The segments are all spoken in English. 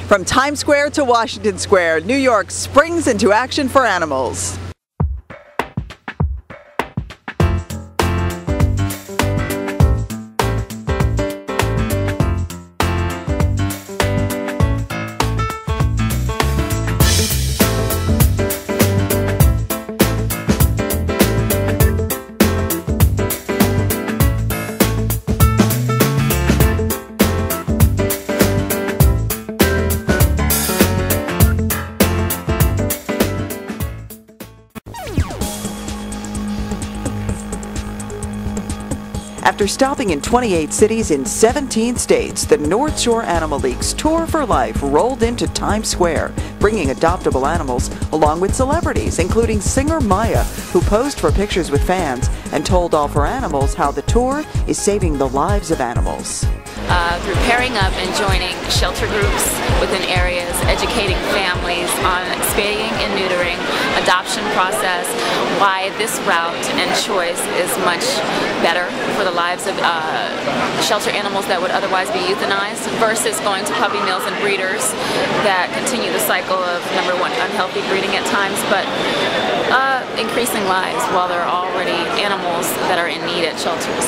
From Times Square to Washington Square, New York springs into action for animals. After stopping in 28 cities in 17 states, the North Shore Animal League's Tour for Life rolled into Times Square, bringing adoptable animals along with celebrities, including singer Maya, who posed for pictures with fans and told All for Animals how the tour is saving the lives of animals. Through pairing up and joining shelter groups within areas, educating families on spaying and neutering, adoption process, why this route and choice is much better for the lives of shelter animals that would otherwise be euthanized versus going to puppy mills and breeders that continue the cycle of, number one, unhealthy breeding at times, but increasing lives while there are already animals that are in need at shelters.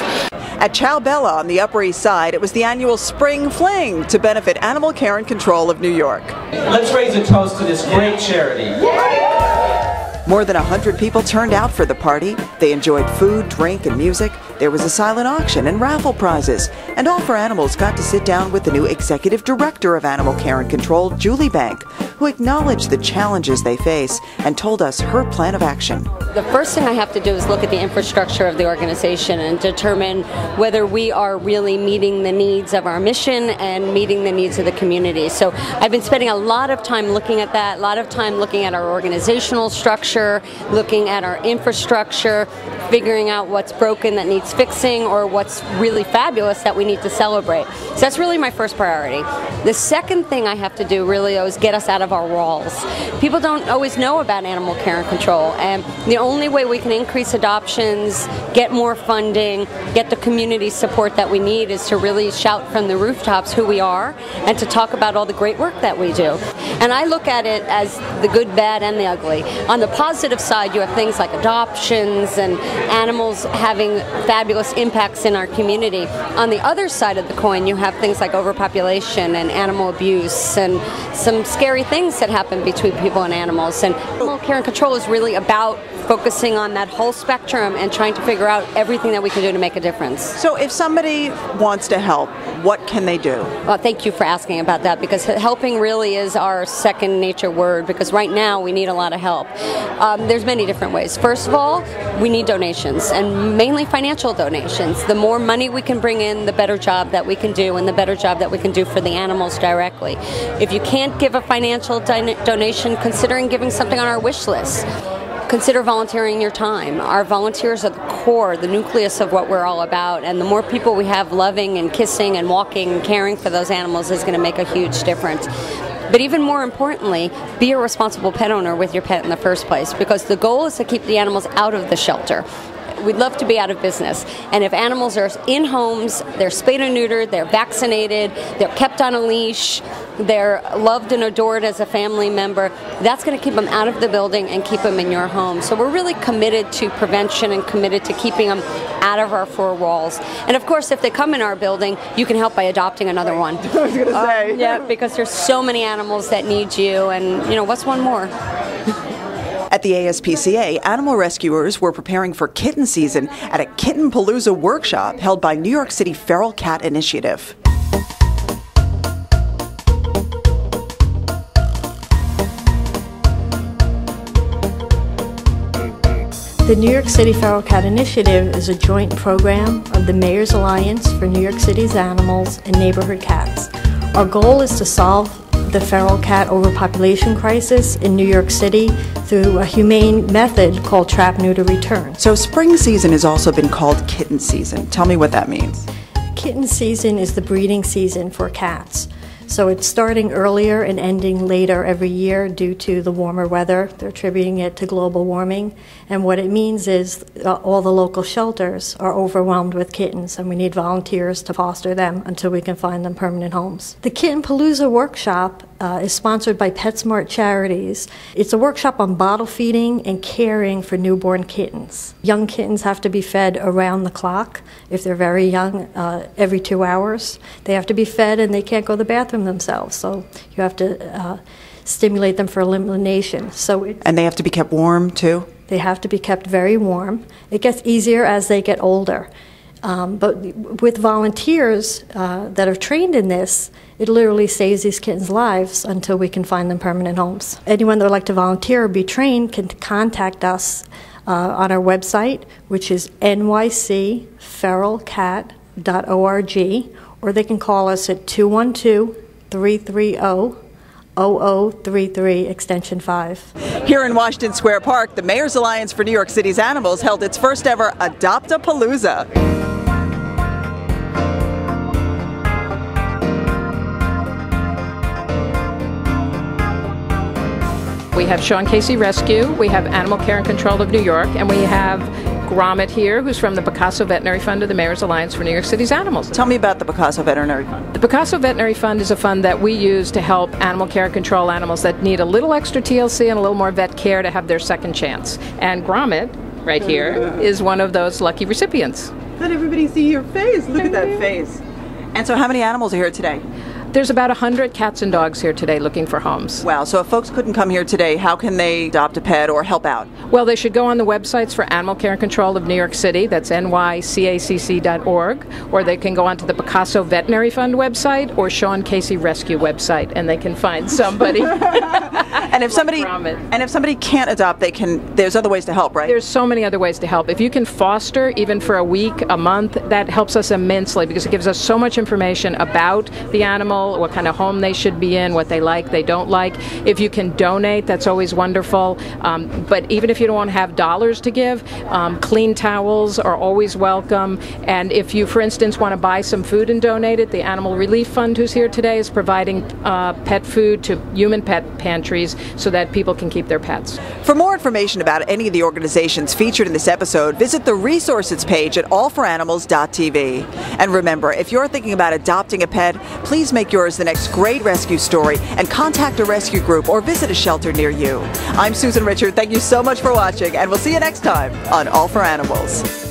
At Ciao Bella on the Upper East Side, it was the annual Spring Fling to benefit Animal Care and Control of New York. Let's raise a toast to this great charity. More than 100 people turned out for the party. They enjoyed food, drink, and music. There was a silent auction and raffle prizes. And All for Animals got to sit down with the new Executive Director of Animal Care and Control, Julie Bank, who acknowledged the challenges they face and told us her plan of action. The first thing I have to do is look at the infrastructure of the organization and determine whether we are really meeting the needs of our mission and meeting the needs of the community. So I've been spending a lot of time looking at that, a lot of time looking at our organizational structure, looking at our infrastructure, figuring out what's broken that needs fixing or what's really fabulous that we need to celebrate. So that's really my first priority. The second thing I have to do really is get us out of our walls. People don't always know about animal care and control, and the only way we can increase adoptions, get more funding, get the community support that we need is to really shout from the rooftops who we are and to talk about all the great work that we do. And I look at it as the good, bad, and the ugly. On the positive side, you have things like adoptions and animals having fabulous impacts in our community. On the other side of the coin, you have things like overpopulation and animal abuse and some scary things that happen between people and animals. And animal care and control is really about focusing on that whole spectrum and trying to figure out everything that we can do to make a difference. So if somebody wants to help, what can they do? Well, thank you for asking about that, because helping really is our second nature word, because right now we need a lot of help. There's many different ways. First of all, we need donations, and mainly financial donations. The more money we can bring in, the better job that we can do, and the better job that we can do for the animals directly. If you can't give a financial donation, considering giving something on our wish list. Consider volunteering your time. Our volunteers are the core, the nucleus of what we're all about, and the more people we have loving and kissing and walking and caring for those animals is going to make a huge difference. But even more importantly, be a responsible pet owner with your pet in the first place, because the goal is to keep the animals out of the shelter. We'd love to be out of business. And if animals are in homes, they're spayed and neutered, they're vaccinated, they're kept on a leash, they're loved and adored as a family member, that's going to keep them out of the building and keep them in your home. So we're really committed to prevention and committed to keeping them out of our four walls. And of course, if they come in our building, you can help by adopting another one. I was going to say. Yeah, because there's so many animals that need you, and you know, what's one more? At the ASPCA, animal rescuers were preparing for kitten season at a Kitten Palooza workshop held by New York City Feral Cat Initiative. The New York City Feral Cat Initiative is a joint program of the Mayor's Alliance for New York City's Animals and Neighborhood Cats. Our goal is to solve the feral cat overpopulation crisis in New York City through a humane method called trap, neuter, return. So spring season has also been called kitten season. Tell me what that means. Kitten season is the breeding season for cats. So it's starting earlier and ending later every year due to the warmer weather. They're attributing it to global warming. And what it means is all the local shelters are overwhelmed with kittens, and we need volunteers to foster them until we can find them permanent homes. The Kitten Palooza workshop is sponsored by PetSmart Charities. It's a workshop on bottle feeding and caring for newborn kittens. Young kittens have to be fed around the clock. If they're very young, every 2 hours. They have to be fed and they can't go to the bathroom themselves, so you have to stimulate them for elimination. And they have to be kept warm too? They have to be kept very warm. It gets easier as they get older. But with volunteers that are trained in this, it literally saves these kittens' lives until we can find them permanent homes. Anyone that would like to volunteer or be trained can contact us on our website, which is nycferalcat.org, or they can call us at 212-330-0033, extension 5. Here in Washington Square Park, the Mayor's Alliance for New York City's Animals held its first ever Adoptapalooza. We have Sean Casey Rescue, we have Animal Care and Control of New York, and we have Gromit here, who's from the Picasso Veterinary Fund of the Mayor's Alliance for New York City's Animals. Tell me about the Picasso Veterinary Fund. The Picasso Veterinary Fund is a fund that we use to help animal care and control animals that need a little extra TLC and a little more vet care to have their second chance. And Gromit, right here, is one of those lucky recipients. Let everybody see your face. Look at that face. And so how many animals are here today? There's about 100 cats and dogs here today looking for homes. Wow, so if folks couldn't come here today, how can they adopt a pet or help out? Well, they should go on the websites for Animal Care and Control of New York City, that's nycacc.org, or they can go onto the Picasso Veterinary Fund website or Sean Casey Rescue website, and they can find somebody. And if somebody can't adopt, there's other ways to help, right? There's so many other ways to help. If you can foster even for a week, a month, that helps us immensely because it gives us so much information about the animal, what kind of home they should be in, what they like, they don't like. If you can donate, that's always wonderful. But even if you don't have dollars to give, clean towels are always welcome. And if you, for instance, want to buy some food and donate it, the Animal Relief Fund, who's here today, is providing pet food to human pet pantries so that people can keep their pets. For more information about any of the organizations featured in this episode, visit the resources page at allforanimals.tv. And remember, if you're thinking about adopting a pet, please make yours the next great rescue story and contact a rescue group or visit a shelter near you. I'm Susan Richard. Thank you so much for watching, and we'll see you next time on All for Animals.